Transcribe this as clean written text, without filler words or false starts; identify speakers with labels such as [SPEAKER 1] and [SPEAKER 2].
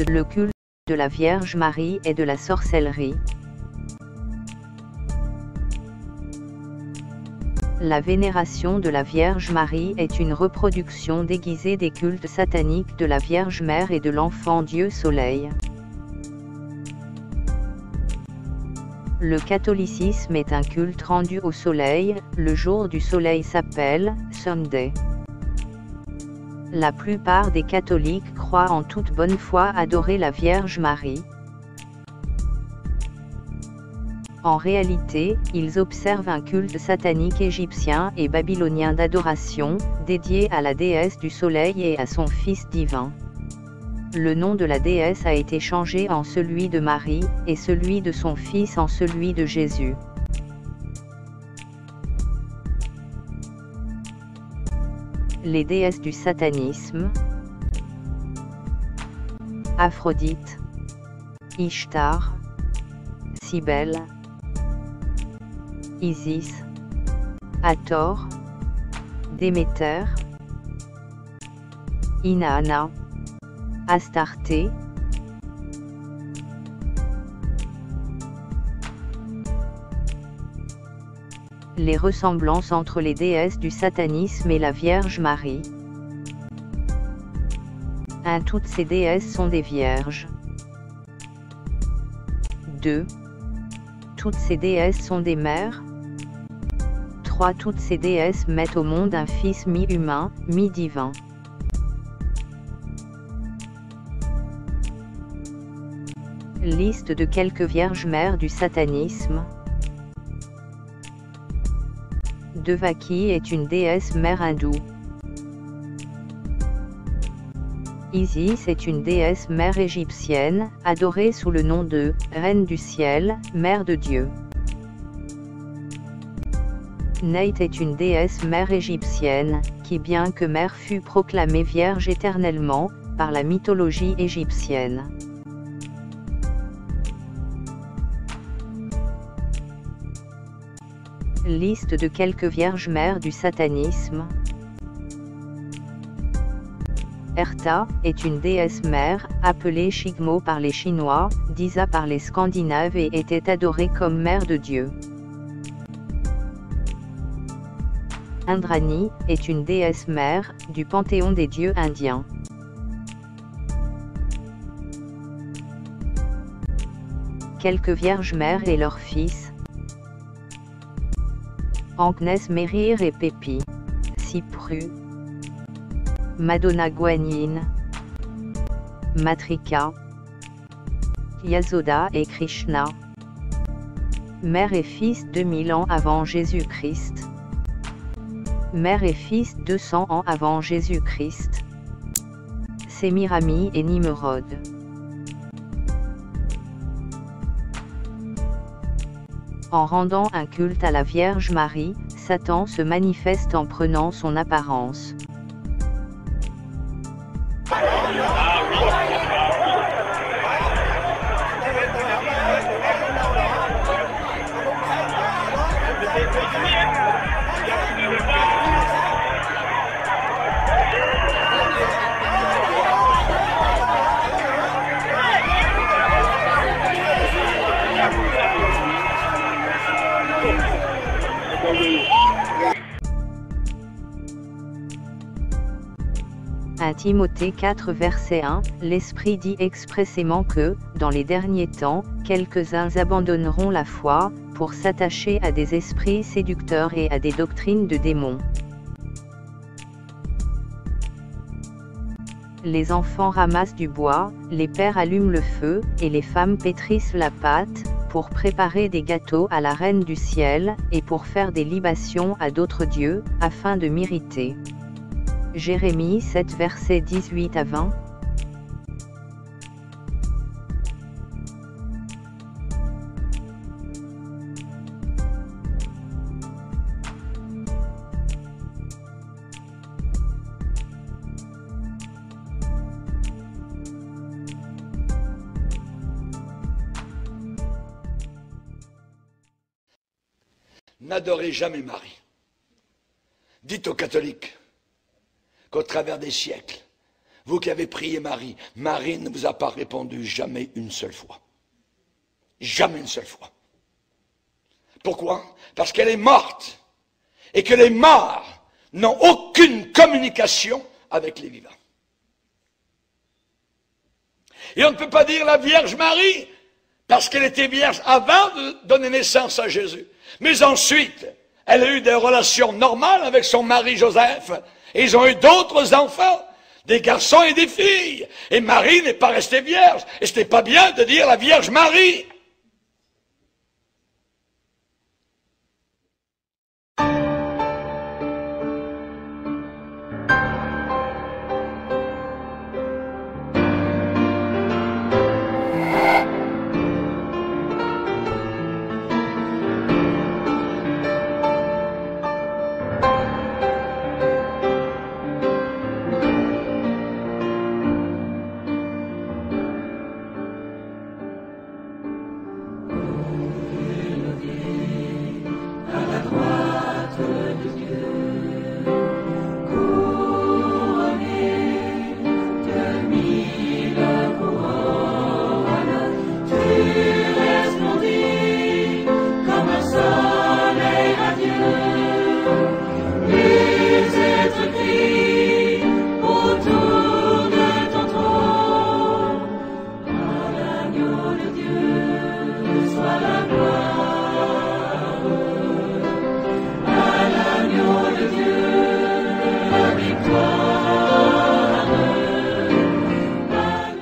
[SPEAKER 1] le culte de la Vierge Marie et de la sorcellerie. La vénération de la Vierge Marie est une reproduction déguisée des cultes sataniques de la Vierge Mère et de l'Enfant Dieu Soleil. Le catholicisme est un culte rendu au soleil, le jour du soleil s'appelle Sunday. La plupart des catholiques croient en toute bonne foi adorer la Vierge Marie. En réalité, ils observent un culte satanique égyptien et babylonien d'adoration, dédié à la déesse du soleil et à son fils divin. Le nom de la déesse a été changé en celui de Marie, et celui de son fils en celui de Jésus. Les déesses du satanisme: Aphrodite, Ishtar, Cybèle, Isis, Hathor, Déméter, Inanna, Astarté. Les ressemblances entre les déesses du satanisme et la Vierge Marie. 1. Toutes ces déesses sont des vierges. 2. Toutes ces déesses sont des mères. 3. Toutes ces déesses mettent au monde un fils mi-humain, mi-divin. Liste de quelques vierges mères du satanisme. Devaki est une déesse mère hindoue. Isis est une déesse mère égyptienne, adorée sous le nom de Reine du ciel, Mère de Dieu. Neit est une déesse mère égyptienne, qui bien que mère fut proclamée vierge éternellement, par la mythologie égyptienne. Liste de quelques vierges mères du satanisme. Erta est une déesse mère, appelée Shigmo par les Chinois, Disa par les Scandinaves et était adorée comme mère de Dieu. Indrani est une déesse mère, du panthéon des dieux indiens. Quelques vierges mères et leurs fils. Agnès Mérir et Pépi. Cypru. Madonna Guanyin. Matrika. Yasoda et Krishna. Mère et fils 2000 ans avant Jésus-Christ. Mère et fils 200 ans avant Jésus-Christ. Sémirami et Nimrod. En rendant un culte à la Vierge Marie, Satan se manifeste en prenant son apparence. À Timothée 4 verset 1, l'Esprit dit expressément que, dans les derniers temps, quelques-uns abandonneront la foi, pour s'attacher à des esprits séducteurs et à des doctrines de démons. Les enfants ramassent du bois, les pères allument le feu, et les femmes pétrissent la pâte, pour préparer des gâteaux à la Reine du ciel, et pour faire des libations à d'autres dieux, afin de m'irriter. Jérémie 7 versets 18 à 20.
[SPEAKER 2] N'adorez jamais Marie. Dites aux catholiques qu'au travers des siècles, Vous qui avez prié Marie, Marie ne vous a pas répondu jamais une seule fois. Jamais une seule fois. Pourquoi? Parce qu'elle est morte. Et que les morts n'ont aucune communication avec les vivants. Et on ne peut pas dire la Vierge Marie, parce qu'elle était vierge avant de donner naissance à Jésus. Mais ensuite, elle a eu des relations normales avec son mari Joseph. Et ils ont eu d'autres enfants, des garçons et des filles. Et Marie n'est pas restée vierge. Et ce n'est pas bien de dire la Vierge Marie.